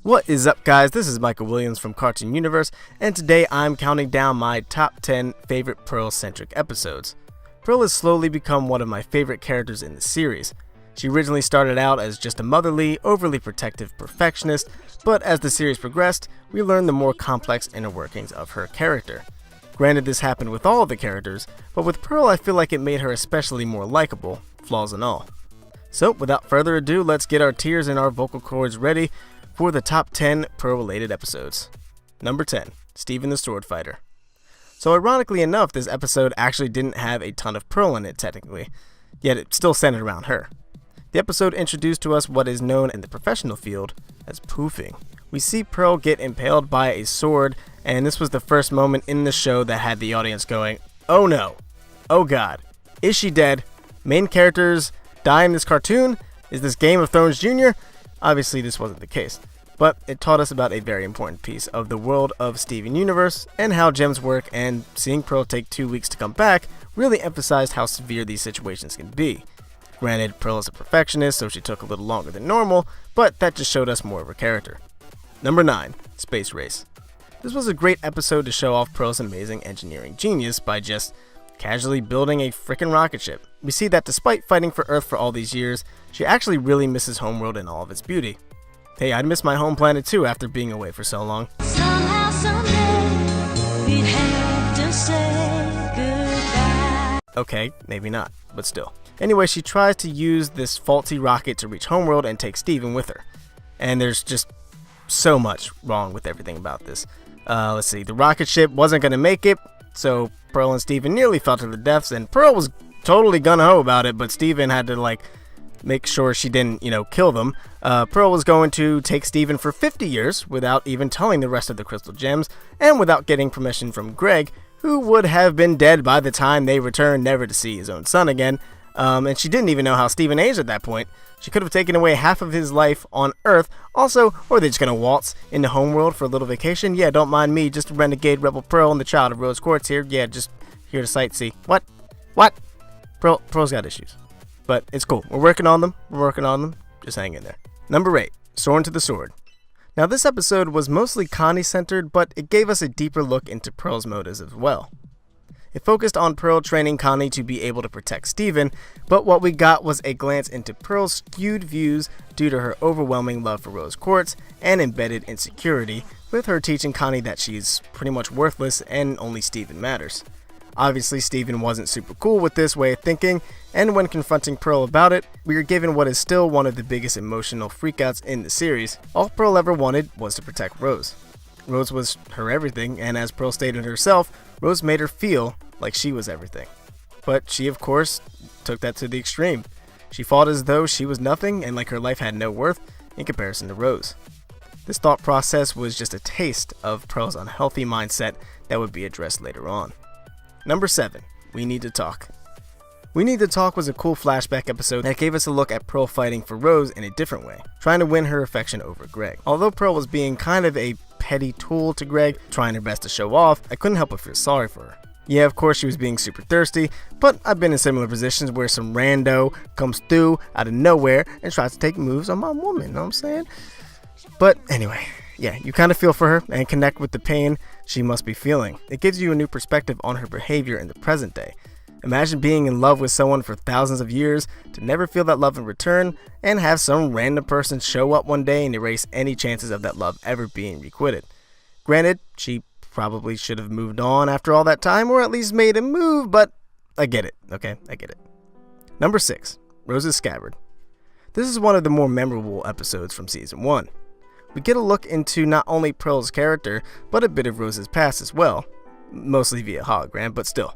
What is up, guys? This is Michael Williams from Cartoon Universe, and today I'm counting down my top 10 favorite Pearl-centric episodes. Pearl has slowly become one of my favorite characters in the series. She originally started out as just a motherly, overly protective perfectionist, but as the series progressed, we learned the more complex inner workings of her character. Granted, this happened with all of the characters, but with Pearl I feel like it made her especially more likable, flaws and all. So, without further ado, let's get our tears and our vocal cords ready for the top 10 Pearl-related episodes. Number 10, Steven the Sword Fighter. So ironically enough, this episode actually didn't have a ton of Pearl in it technically, yet it still centered around her. The episode introduced to us what is known in the professional field as poofing. We see Pearl get impaled by a sword, and this was the first moment in the show that had the audience going, oh no, oh god, is she dead? Main characters die in this cartoon? Is this Game of Thrones Jr.? Obviously this wasn't the case, but it taught us about a very important piece of the world of Steven Universe and how gems work, and seeing Pearl take 2 weeks to come back really emphasized how severe these situations can be. Granted, Pearl is a perfectionist, so she took a little longer than normal, but that just showed us more of her character. Number 9, Space Race. This was a great episode to show off Pearl's amazing engineering genius by just casually building a frickin' rocket ship. We see that despite fighting for Earth for all these years, she actually really misses Homeworld in all of its beauty. Hey, I'd miss my home planet too after being away for so long. Somehow, someday, we'd have to say goodbye. Okay, maybe not, but still. Anyway, she tries to use this faulty rocket to reach Homeworld and take Steven with her. And there's just so much wrong with everything about this. Let's see, the rocket ship wasn't going to make it, so Pearl and Steven nearly fell to their deaths, and Pearl was totally gung-ho about it, but Steven had to, make sure she didn't, kill them. Pearl was going to take Steven for 50 years without even telling the rest of the crystal gems, and without getting permission from Greg, who would have been dead by the time they returned, never to see his own son again. And she didn't even know how Steven aged at that point. She could have taken away half of his life on Earth. Also, or are they just gonna waltz into Homeworld for a little vacation? Yeah, don't mind me, just a renegade rebel Pearl and the child of Rose Quartz here. Yeah, just here to sightsee. What? Pearl's got issues. But it's cool. We're working on them. Just hang in there. Number 8, Soarin' to the Sword. Now this episode was mostly Connie centered, but it gave us a deeper look into Pearl's motives as well. It focused on Pearl training Connie to be able to protect Steven, but what we got was a glance into Pearl's skewed views due to her overwhelming love for Rose Quartz and embedded insecurity, with her teaching Connie that she's pretty much worthless and only Steven matters. Obviously, Steven wasn't super cool with this way of thinking, and when confronting Pearl about it, we are given what is still one of the biggest emotional freakouts in the series. All Pearl ever wanted was to protect Rose. Rose was her everything, and as Pearl stated herself, Rose made her feel like she was everything. But she, of course, took that to the extreme. She fought as though she was nothing and like her life had no worth in comparison to Rose. This thought process was just a taste of Pearl's unhealthy mindset that would be addressed later on. Number 7, We Need to Talk. We Need to Talk was a cool flashback episode that gave us a look at Pearl fighting for Rose in a different way, trying to win her affection over Greg. Although Pearl was being kind of a petty tool to Greg, trying her best to show off, I couldn't help but feel sorry for her. Yeah, of course she was being super thirsty, but I've been in similar positions where some rando comes through out of nowhere and tries to take moves on my woman, you know what I'm saying? But anyway, yeah, you kind of feel for her and connect with the pain she must be feeling. It gives you a new perspective on her behavior in the present day. Imagine being in love with someone for thousands of years, to never feel that love in return, and have some random person show up one day and erase any chances of that love ever being requited. Granted, she probably should have moved on after all that time, or at least made a move, but I get it, okay? I get it. Number 6, Rose's Scabbard. This is one of the more memorable episodes from Season 1. We get a look into not only Pearl's character, but a bit of Rose's past as well, mostly via hologram, but still.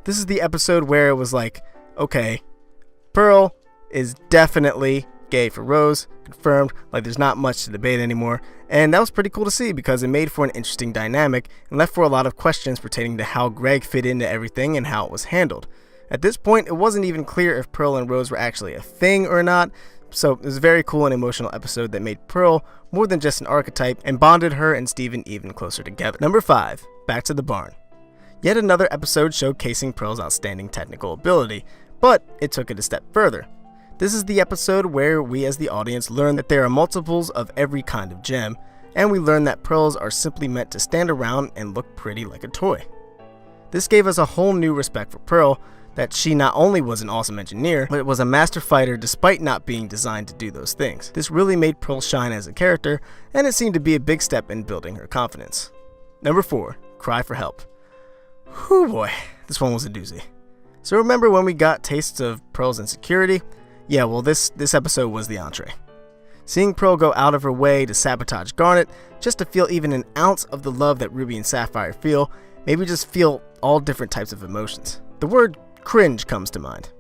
This is the episode where it was like, okay, Pearl is definitely gay for Rose, confirmed, like there's not much to debate anymore, and that was pretty cool to see because it made for an interesting dynamic and left for a lot of questions pertaining to how Greg fit into everything and how it was handled. At this point, it wasn't even clear if Pearl and Rose were actually a thing or not, so it was a very cool and emotional episode that made Pearl more than just an archetype and bonded her and Steven even closer together. Number 5, Back to the Barn. Yet another episode showcasing Pearl's outstanding technical ability, but it took it a step further. This is the episode where we as the audience learn that there are multiples of every kind of gem, and we learn that pearls are simply meant to stand around and look pretty like a toy. This gave us a whole new respect for Pearl, that she not only was an awesome engineer, but was a master fighter despite not being designed to do those things. This really made Pearl shine as a character, and it seemed to be a big step in building her confidence. Number 4, Cry for Help. Whew boy, this one was a doozy. So remember when we got tastes of Pearl's insecurity? Yeah, well this episode was the entree. Seeing Pearl go out of her way to sabotage Garnet, just to feel even an ounce of the love that Ruby and Sapphire feel, made me just feel all different types of emotions. The word cringe comes to mind.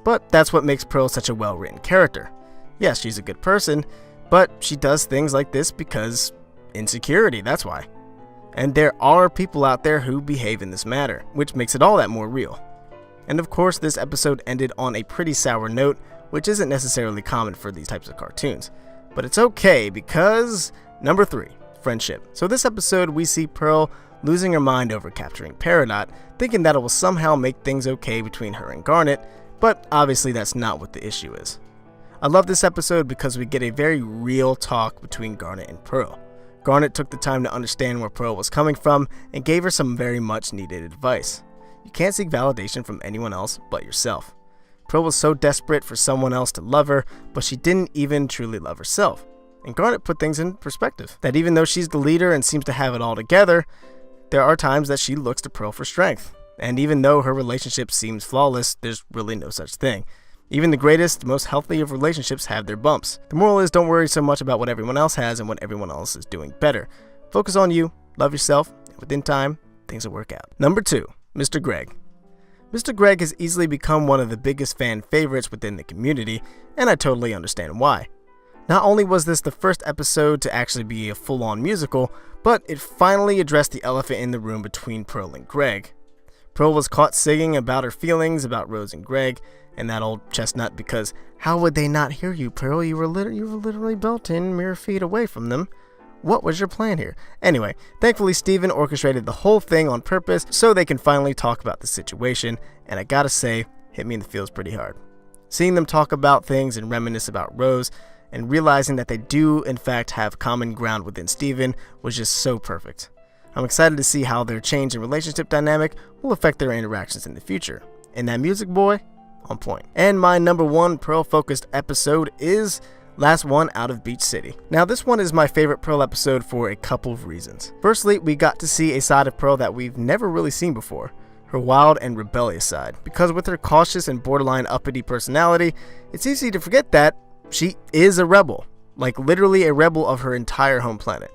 But that's what makes Pearl such a well-written character. Yes, she's a good person, but she does things like this because insecurity, that's why. And there are people out there who behave in this manner, which makes it all that more real. And of course, this episode ended on a pretty sour note, which isn't necessarily common for these types of cartoons. But it's okay because number 3, friendship. So this episode we see Pearl losing her mind over capturing Peridot, thinking that it will somehow make things okay between her and Garnet, but obviously that's not what the issue is. I love this episode because we get a very real talk between Garnet and Pearl. Garnet took the time to understand where Pearl was coming from and gave her some very much needed advice. You can't seek validation from anyone else but yourself. Pearl was so desperate for someone else to love her, but she didn't even truly love herself. And Garnet put things in perspective, that even though she's the leader and seems to have it all together, there are times that she looks to Pearl for strength. And even though her relationship seems flawless, there's really no such thing. Even the greatest, most healthy of relationships have their bumps. The moral is don't worry so much about what everyone else has and what everyone else is doing better. Focus on you, love yourself, and within time, things will work out. Number 2, Mr. Greg. Mr. Greg has easily become one of the biggest fan favorites within the community, and I totally understand why. Not only was this the first episode to actually be a full-on musical, but it finally addressed the elephant in the room between Pearl and Greg. Pearl was caught singing about her feelings about Rose and Greg, and that old chestnut, because how would they not hear you, Pearl? You were literally built in mere feet away from them. What was your plan here? Anyway, thankfully Steven orchestrated the whole thing on purpose so they can finally talk about the situation, and I gotta say, hit me in the feels pretty hard. Seeing them talk about things and reminisce about Rose, and realizing that they do in fact have common ground within Steven was just so perfect. I'm excited to see how their change in relationship dynamic will affect their interactions in the future. And that music, boy, on point. And my number 1 Pearl focused episode is Last One Out of Beach City. Now this one is my favorite Pearl episode for a couple of reasons. Firstly, we got to see a side of Pearl that we've never really seen before. Her wild and rebellious side. Because with her cautious and borderline uppity personality, it's easy to forget that she is a rebel, like literally a rebel of her entire home planet.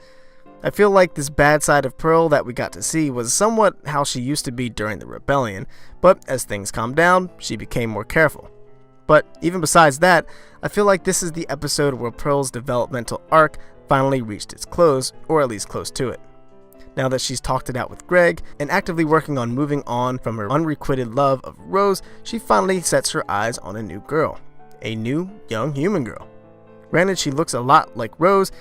I feel like this bad side of Pearl that we got to see was somewhat how she used to be during the rebellion, but as things calmed down, she became more careful. But even besides that, I feel like this is the episode where Pearl's developmental arc finally reached its close, or at least close to it. Now that she's talked it out with Greg, and actively working on moving on from her unrequited love of Rose, she finally sets her eyes on a new girl. A new, young human girl. Granted, she looks a lot like Rose,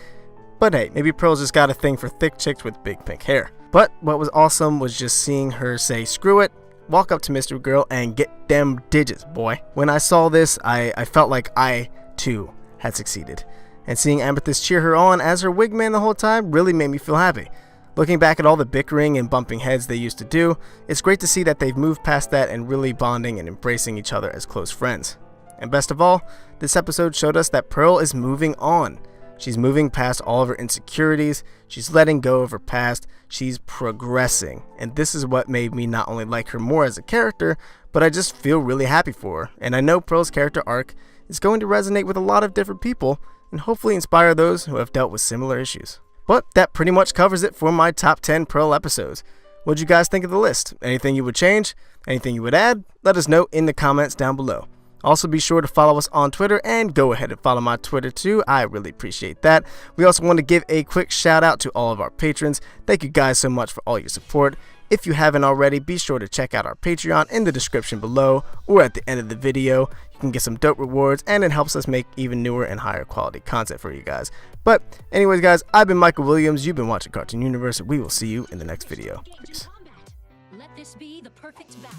but hey, maybe Pearl's just got a thing for thick chicks with big pink hair. But what was awesome was just seeing her say screw it, walk up to Mr. Girl, and get them digits, boy. When I saw this, I felt like I, too, had succeeded. And seeing Amethyst cheer her on as her wingman the whole time really made me feel happy. Looking back at all the bickering and bumping heads they used to do, it's great to see that they've moved past that and really bonding and embracing each other as close friends. And best of all, this episode showed us that Pearl is moving on. She's moving past all of her insecurities, she's letting go of her past, she's progressing. And this is what made me not only like her more as a character, but I just feel really happy for her. And I know Pearl's character arc is going to resonate with a lot of different people, and hopefully inspire those who have dealt with similar issues. But that pretty much covers it for my top 10 Pearl episodes. What'd you guys think of the list? Anything you would change? Anything you would add? Let us know in the comments down below. Also be sure to follow us on Twitter, and go ahead and follow my Twitter too. I really appreciate that. We also want to give a quick shout out to all of our patrons. Thank you guys so much for all your support. If you haven't already, be sure to check out our Patreon in the description below or at the end of the video. You can get some dope rewards, and it helps us make even newer and higher quality content for you guys. But anyways guys, I've been Michael Williams. You've been watching Cartoon Universe. We will see you in the next video. Peace. Let this be the perfect battle.